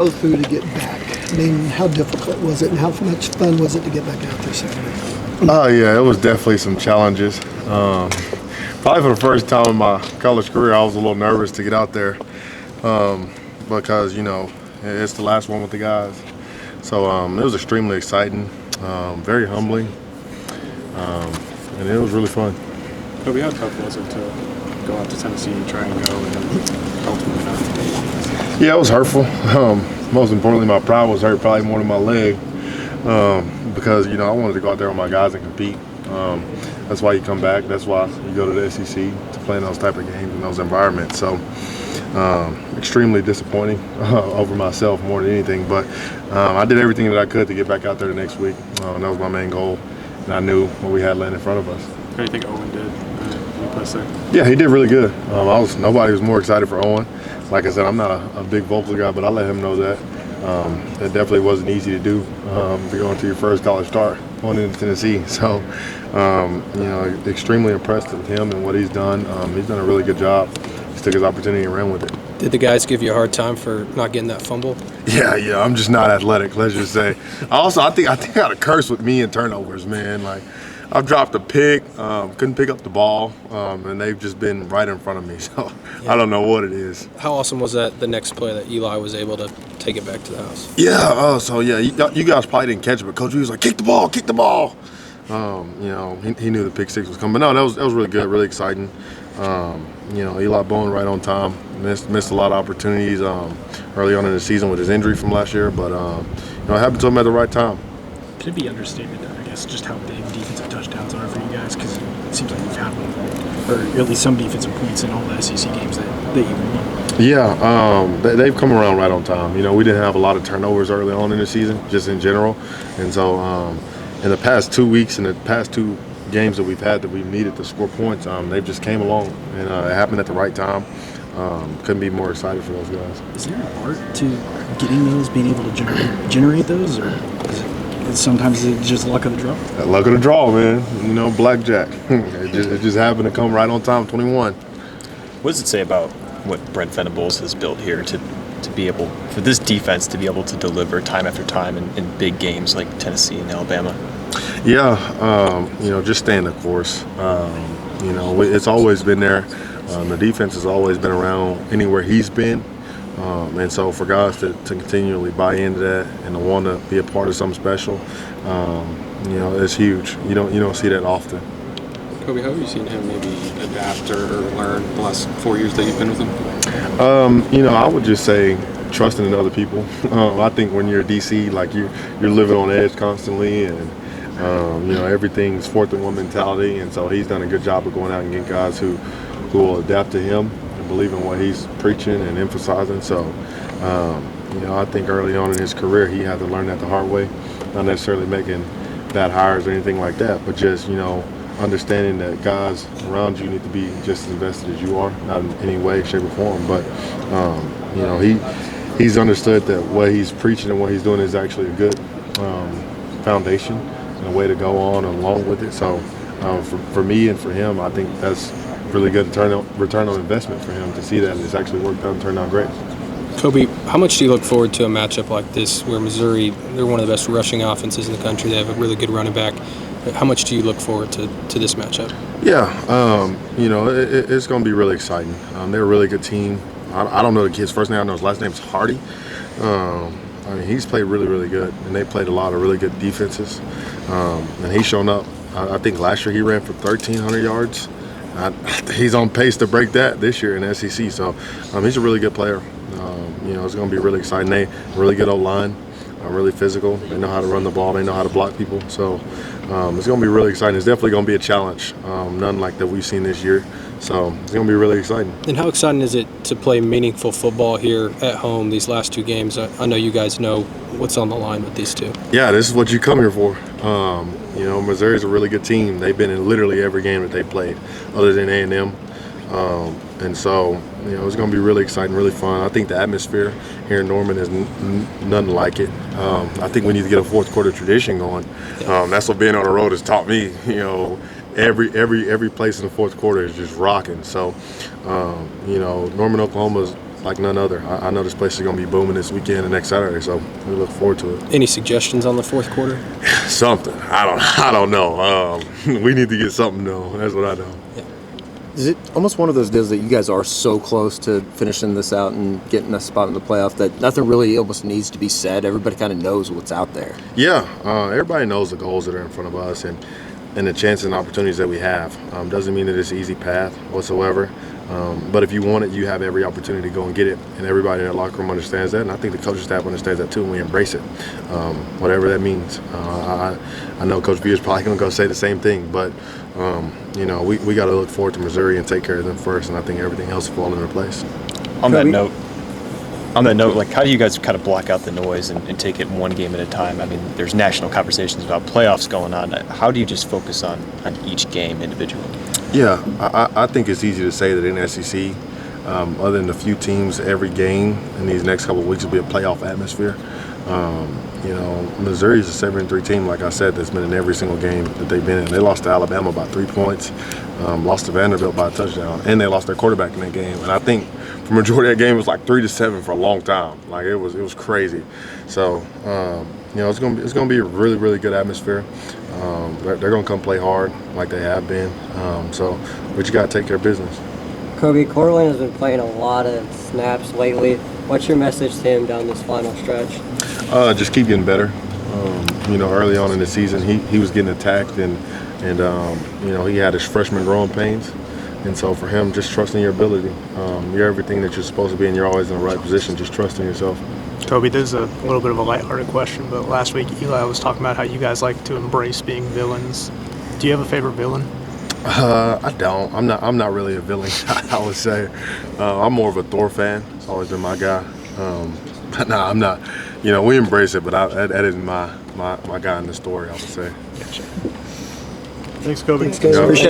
Go through to get back? I mean, how difficult was it, and how much fun was it to get back out there Saturday? Oh yeah, it was definitely some challenges. Probably for the first time in my college career, I was a little nervous to get out there because it's the last one with the guys. So it was extremely exciting, very humbling, and it was really fun. Kobie, how tough was it to go out to Tennessee and try and go and ultimately not? Yeah, it was hurtful. Most importantly, my pride was hurt probably more than my leg because, I wanted to go out there with my guys and compete. That's why you come back. That's why you go to the SEC to play in those type of games in those environments. So extremely disappointing over myself more than anything. But I did everything that I could to get back out there the next week. And that was my main goal. And I knew what we had laying in front of us. How do you think Owen did in the place there? Yeah, he did really good. Nobody was more excited for Owen. Like I said, I'm not a big vocal guy, but I let him know that. It definitely wasn't easy to do to go into your first college start going into Tennessee. So, extremely impressed with him and what he's done. He's done a really good job. He took his opportunity and ran with it. Did the guys give you a hard time for not getting that fumble? Yeah, I'm just not athletic, let's just say. I think I got a curse with me and turnovers, man. Like, I've dropped a pick, couldn't pick up the ball, and they've just been right in front of me. So yeah. I don't know what it is. How awesome was that the next play that Eli was able to take it back to the house? Yeah, you guys probably didn't catch it, but Coach was like, kick the ball, kick the ball. He knew the pick six was coming. But no, that was really good, really exciting. Eli Bowen right on time. Missed a lot of opportunities early on in the season with his injury from last year, but it happened to him at the right time. Could it be understated, I guess, just how big defensive touchdowns are for you guys? Because it seems like you've had one, or at least some defensive points in all the SEC games that you've won. Yeah, they've come around right on time. We didn't have a lot of turnovers early on in the season, just in general. And so in the past 2 weeks and the past two games that we've had that we've needed to score points, they've just came along. And it happened at the right time. Couldn't be more excited for those guys. Is there an art to getting those, being able to generate those, or is it sometimes it's just luck of the draw? Luck of the draw, man. Blackjack. it just happened to come right on time, 21. What does it say about what Brent Venables has built here to be able, for this defense to be able to deliver time after time in big games like Tennessee and Alabama? Yeah, just staying the course. It's always been there. The defense has always been around anywhere he's been. And so for guys to continually buy into that and to want to be a part of something special, it's huge. You don't see that often. Kobie, how have you seen him maybe adapt or learn the last 4 years that you've been with him? I would just say trusting in other people. I think when you're a DC, like you're living on edge constantly, and everything's fourth and one mentality. And so he's done a good job of going out and getting guys who will adapt to him and believe in what he's preaching and emphasizing. So, I think early on in his career, he had to learn that the hard way, not necessarily making bad hires or anything like that, but just, understanding that guys around you need to be just as invested as you are, not in any way, shape, or form. But, he's understood that what he's preaching and what he's doing is actually a good foundation and a way to go on along with it. So, for me and for him, I think that's really good return on investment for him to see that it's actually worked out and turned out great. Kobie, how much do you look forward to a matchup like this where Missouri, they're one of the best rushing offenses in the country, they have a really good running back. How much do you look forward to this matchup? Yeah, it's going to be really exciting. They're a really good team. I don't know the kid's first name. I know his last name is Hardy. He's played really, really good, and they played a lot of really good defenses. And he's shown up. I think last year he ran for 1,300 yards. He's on pace to break that this year in the SEC. So he's a really good player. It's going to be really exciting. They really good O-line, really physical. They know how to run the ball. They know how to block people. So it's going to be really exciting. It's definitely going to be a challenge, none like that we've seen this year. So it's going to be really exciting. And how exciting is it to play meaningful football here at home these last two games? I know you guys know what's on the line with these two. Yeah, this is what you come here for. Missouri's a really good team. They've been in literally every game that they played other than A&M. And so, it's going to be really exciting, really fun. I think the atmosphere here in Norman is nothing like it. I think we need to get a fourth quarter tradition going. That's what being on the road has taught me. Every place in the fourth quarter is just rocking. So, Norman, Oklahoma is like none other. I know this place is going to be booming this weekend and next Saturday, so we look forward to it. Any suggestions on the fourth quarter? Something. I don't know. We need to get something though. That's what I know. Is it almost one of those deals that you guys are so close to finishing this out and getting a spot in the playoff that nothing really almost needs to be said? Everybody kind of knows what's out there. Yeah, everybody knows the goals that are in front of us and the chances and opportunities that we have. Doesn't mean that it's an easy path whatsoever. But if you want it, you have every opportunity to go and get it. And everybody in that locker room understands that. And I think the coaching staff understands that too, and we embrace it, whatever that means. I know Coach V is probably going to go say the same thing, but you know, we got to look forward to Missouri and take care of them first, and I think everything else will fall into place. On that note, like, how do you guys kind of block out the noise and take it one game at a time? I mean, there's national conversations about playoffs going on. How do you just focus on each game individually? Yeah, I think it's easy to say that in SEC, other than a few teams, every game in these next couple of weeks will be a playoff atmosphere. You know, Missouri is a 7-3 team, like I said, that's been in every single game that they've been in. They lost to Alabama by 3 points, lost to Vanderbilt by a touchdown, and they lost their quarterback in that game. And I think for majority of that game, it was like 3-7 for a long time. Like it was crazy. So you know, it's gonna be a really, really good atmosphere. They're gonna come play hard like they have been. So we just gotta take care of business. Kobie, Cortland has been playing a lot of snaps lately. What's your message to him down this final stretch? Just keep getting better. You know, early on in the season, he was getting attacked, and you know, he had his freshman growing pains. And so for him, just trusting your ability. You're everything that you're supposed to be, and you're always in the right position. Just trusting yourself. Kobie, this is a little bit of a lighthearted question, but last week Eli was talking about how you guys like to embrace being villains. Do you have a favorite villain? I don't. I'm not really a villain. I would say I'm more of a Thor fan. It's always been my guy. But no, I'm not. You know, we embrace it, but that isn't my guy in the story, I would say. Thanks, Kobie. Appreciate it.